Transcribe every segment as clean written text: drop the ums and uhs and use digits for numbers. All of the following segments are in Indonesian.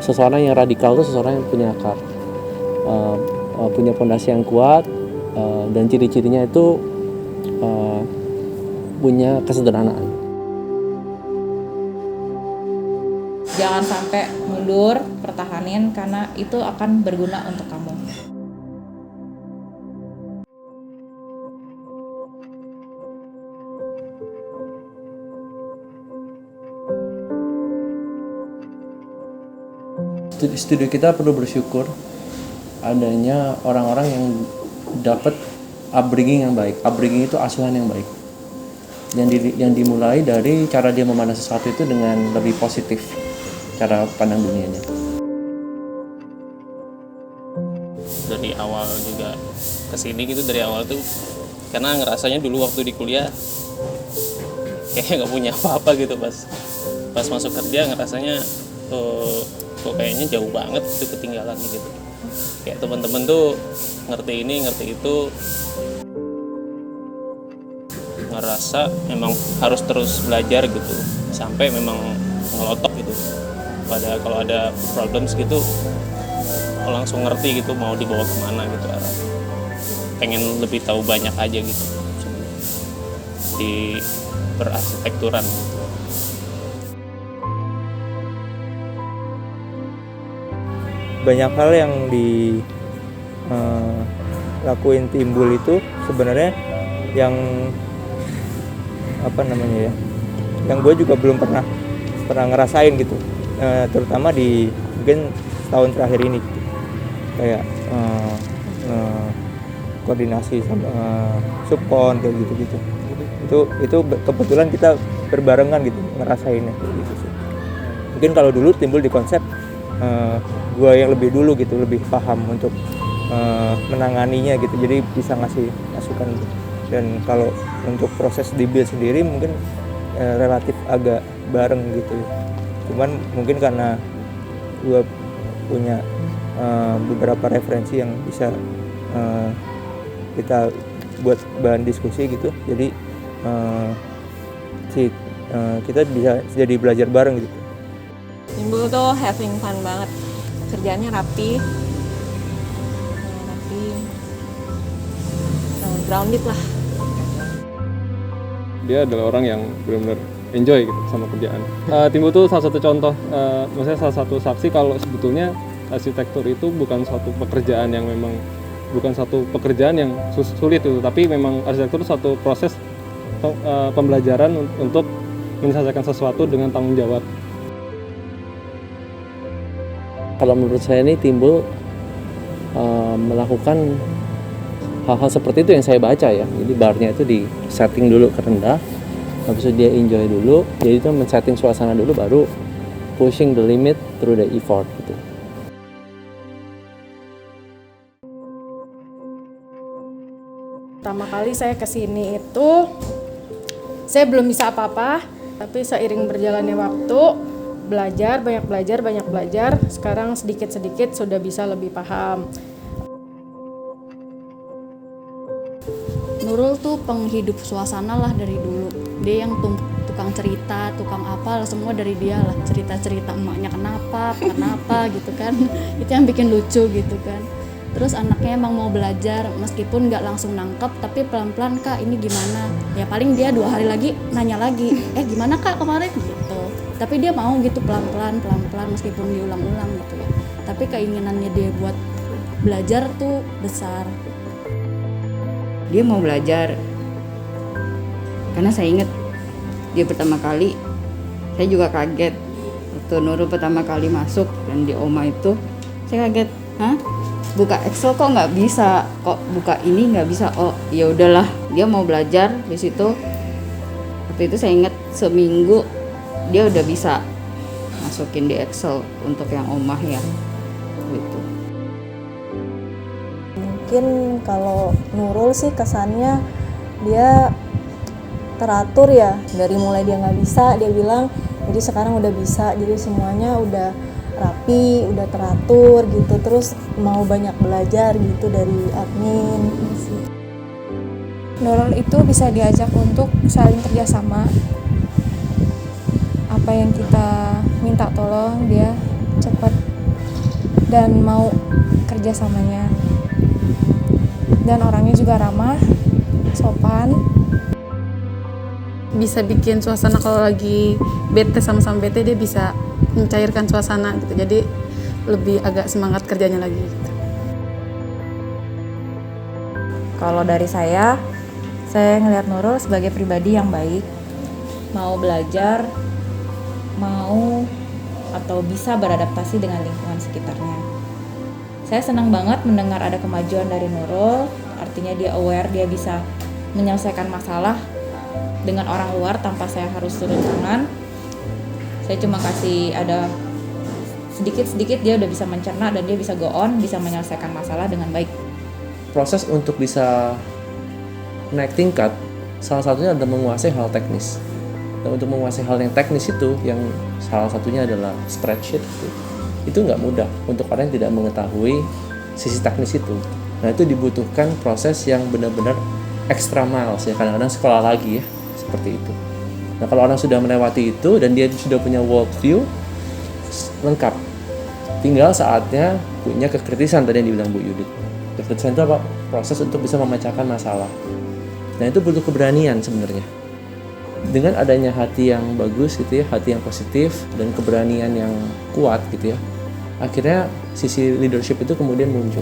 Seseorang yang radikal itu seseorang yang punya akar, punya fondasi yang kuat, dan ciri-cirinya itu punya kesederhanaan. Jangan sampai mundur, pertahanin karena itu akan berguna untuk kamu. Studio kita perlu bersyukur adanya orang-orang yang dapat upbringing yang baik. Upbringing itu asuhan yang baik. Yang dimulai dari cara dia memandang sesuatu itu dengan lebih positif, cara pandang dunianya. Dari awal juga kesini gitu, dari awal tuh karena ngerasanya dulu waktu di kuliah kayaknya nggak punya apa-apa gitu, pas masuk kerja ngerasanya kok kayaknya jauh banget tuh ketinggalannya gitu. Kayak teman-teman tuh ngerti ini ngerti itu, ngerasa memang harus terus belajar gitu sampai memang ngelotok gitu. Pada kalau ada problems gitu langsung ngerti gitu mau dibawa kemana gitu arah. Pengen lebih tahu banyak aja gitu di berarsitekturan. Banyak hal yang dilakuin Timbul itu sebenarnya yang yang gue juga belum pernah ngerasain gitu, terutama di mungkin setahun terakhir ini gitu. Kayak koordinasi sama subkon kayak gitu. Itu kebetulan kita berbarengan gitu ngerasainnya gitu sih. Mungkin kalau dulu Timbul di konsep gue yang lebih dulu gitu, lebih paham untuk menanganinya gitu, jadi bisa ngasih masukan gitu. Dan kalau untuk proses di build sendiri mungkin relatif agak bareng gitu. Cuman mungkin karena gue punya beberapa referensi yang bisa kita buat bahan diskusi gitu, jadi kita bisa jadi belajar bareng gitu. Timbul tuh having fun banget, kerjaannya rapi, grounded lah. Dia adalah orang yang benar-benar enjoy gitu sama kerjaan. Timbul tuh salah satu contoh, maksudnya salah satu saksi kalau sebetulnya arsitektur itu bukan suatu pekerjaan yang sulit itu, tapi memang arsitektur itu suatu proses pembelajaran untuk menyelesaikan sesuatu dengan tanggung jawab. Kalau menurut saya ini Timbul melakukan hal-hal seperti itu yang saya baca ya. Jadi barnya itu di setting dulu ke rendah, habis itu dia enjoy dulu, jadi itu men-setting suasana dulu, baru pushing the limit through the effort gitu. Pertama kali saya kesini itu saya belum bisa apa-apa, tapi seiring berjalannya waktu, banyak belajar, sekarang sedikit-sedikit sudah bisa lebih paham. Nurul tuh penghidup suasana lah dari dulu. Dia yang tukang cerita, tukang apa, semua dari dia lah. Cerita-cerita emaknya kenapa gitu kan. Itu yang bikin lucu gitu kan. Terus anaknya emang mau belajar, meskipun nggak langsung nangkep, tapi pelan-pelan, Kak ini gimana? Ya paling dia 2 hari lagi nanya lagi, gimana Kak kemarin gitu. Tapi dia mau gitu pelan-pelan meskipun diulang-ulang gitu ya. Tapi keinginannya dia buat belajar tuh besar. Dia mau belajar, karena saya ingat dia pertama kali, saya juga kaget waktu Nurul pertama kali masuk dan di OMA itu, saya kaget, buka Excel kok nggak bisa, kok buka ini nggak bisa. Oh ya udahlah, dia mau belajar di situ. Waktu itu saya ingat seminggu dia udah bisa masukin di Excel untuk yang OMA ya gitu. Mungkin kalau Nurul sih kesannya dia teratur ya, dari mulai dia nggak bisa dia bilang jadi sekarang udah bisa, jadi semuanya udah rapi, udah teratur gitu, terus mau banyak belajar gitu dari admin. Nurul itu bisa diajak untuk saling kerjasama, apa yang kita minta tolong dia cepat dan mau kerjasamanya. Dan orangnya juga ramah, sopan. Bisa bikin suasana kalau lagi bete, sama-sama bete, dia bisa mencairkan suasana gitu. Jadi lebih agak semangat kerjanya lagi gitu. Kalau dari saya ngelihat Nurul sebagai pribadi yang baik, mau belajar, mau atau bisa beradaptasi dengan lingkungan sekitarnya. Saya senang banget mendengar ada kemajuan dari Nurul, artinya dia aware, dia bisa menyelesaikan masalah dengan orang luar tanpa saya harus turun tangan. Saya cuma kasih ada sedikit-sedikit, dia udah bisa mencerna dan dia bisa go on, bisa menyelesaikan masalah dengan baik. Proses untuk bisa naik tingkat, salah satunya adalah menguasai hal teknis. Dan untuk menguasai hal yang teknis itu, yang salah satunya adalah spreadsheet, itu nggak mudah untuk orang yang tidak mengetahui sisi teknis itu. Nah, itu dibutuhkan proses yang benar-benar extra miles, ya, kadang-kadang sekolah lagi ya, seperti itu. Nah, kalau orang sudah melewati itu dan dia sudah punya world view lengkap, tinggal saatnya punya kekritisan tadi yang dibilang Bu Yudit. Kekritisan itu apa? Proses untuk bisa memecahkan masalah. Nah, itu butuh keberanian sebenarnya. Dengan adanya hati yang bagus gitu ya, hati yang positif dan keberanian yang kuat gitu ya, akhirnya sisi leadership itu kemudian muncul.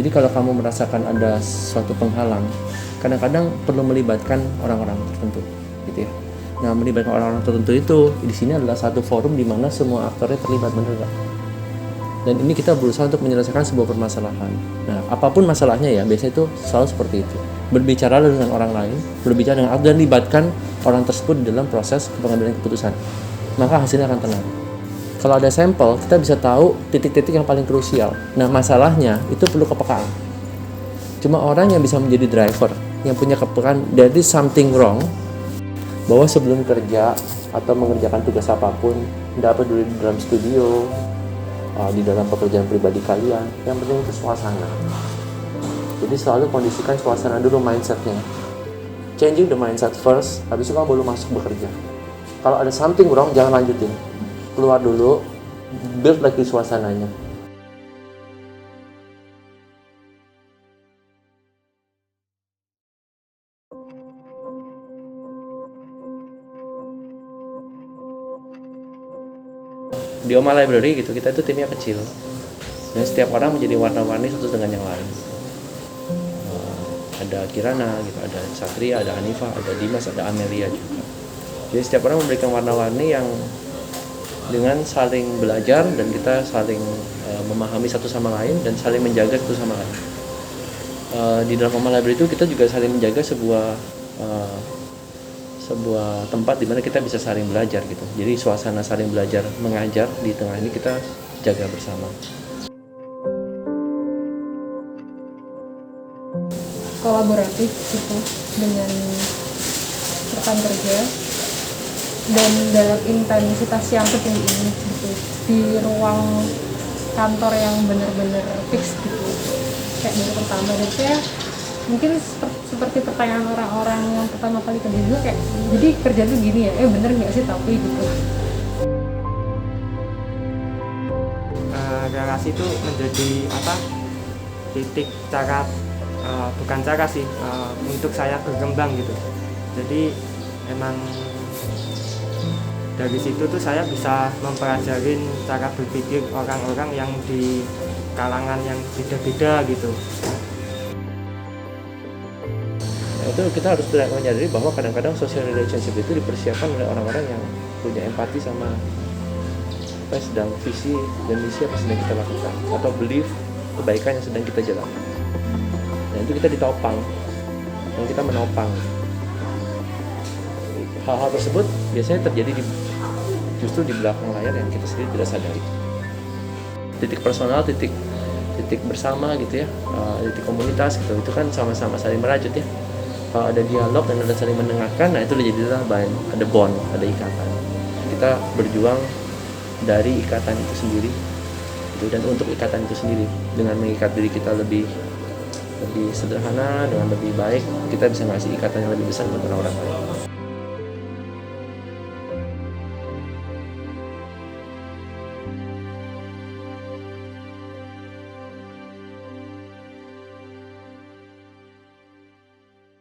Jadi kalau kamu merasakan ada suatu penghalang, kadang-kadang perlu melibatkan orang-orang tertentu gitu ya. Nah, melibatkan orang-orang tertentu itu di sini adalah satu forum di mana semua aktornya terlibat, benar nggak? Dan ini kita berusaha untuk menyelesaikan sebuah permasalahan. Nah, apapun masalahnya ya, biasanya itu selalu seperti itu. Berbicara dengan orang lain, berbicara dengan dan libatkan orang tersebut di dalam proses pengambilan keputusan. Maka hasilnya akan tenang. Kalau ada sampel, kita bisa tahu titik-titik yang paling krusial. Nah, masalahnya itu perlu kepekaan. Cuma orang yang bisa menjadi driver, yang punya kepekaan, there is something wrong, bahwa sebelum kerja atau mengerjakan tugas apapun, tidak peduli di dalam studio, di dalam pekerjaan pribadi kalian, yang penting itu suasana. Jadi selalu kondisikan suasana dulu, mindsetnya. Changing the mindset first, habis itu kamu baru masuk bekerja. Kalau ada something wrong, jangan lanjutin. Keluar dulu, build lagi suasananya. Di Oma Library gitu, kita itu timnya kecil dan setiap orang menjadi warna-warni satu dengan yang lain. Ada Kirana gitu, ada Satria, ada Hanifah, ada Dimas, ada Amelia juga. Jadi setiap orang memberikan warna-warni yang dengan saling belajar dan kita saling memahami satu sama lain dan saling menjaga satu sama lain. Di dalam Oma Library itu kita juga saling menjaga sebuah tempat di mana kita bisa saling belajar gitu. Jadi suasana saling belajar mengajar di tengah ini kita jaga bersama. Kolaboratif gitu dengan rekan kerja dan dalam intensitas yang setinggi ini gitu, di ruang kantor yang benar-benar fix gitu, kayak dari pertama. Dan saya mungkin seperti pertanyaan orang-orang yang pertama kali kerja juga, kayak jadi kerja tuh gini ya, bener nggak sih tapi gitu. Relasi itu menjadi titik cara, bukan cara sih, untuk saya berkembang gitu. Jadi emang dari situ tuh saya bisa mempelajari cara berpikir orang-orang yang di kalangan yang beda-beda gitu. Nah, itu kita harus menyadari bahwa kadang-kadang social relationship itu dipersiapkan oleh orang-orang yang punya empati sama apa yang sedang visi dan misi apa sedang kita lakukan, atau belief kebaikan yang sedang kita jalankan. Nah, itu kita ditopang dan kita menopang. Hal-hal tersebut biasanya terjadi justru di belakang layar yang kita sendiri tidak sadari. Titik personal, titik bersama gitu ya, titik komunitas gitu, itu kan sama-sama saling merajut ya. Kalau ada dialog dan ada saling mendengarkan, nah itu jadilah ada bond, ada ikatan. Kita berjuang dari ikatan itu sendiri gitu, dan untuk ikatan itu sendiri dengan mengikat diri kita lebih sederhana, dengan lebih baik, kita bisa ngasih ikatan yang lebih besar buat orang-orang lain.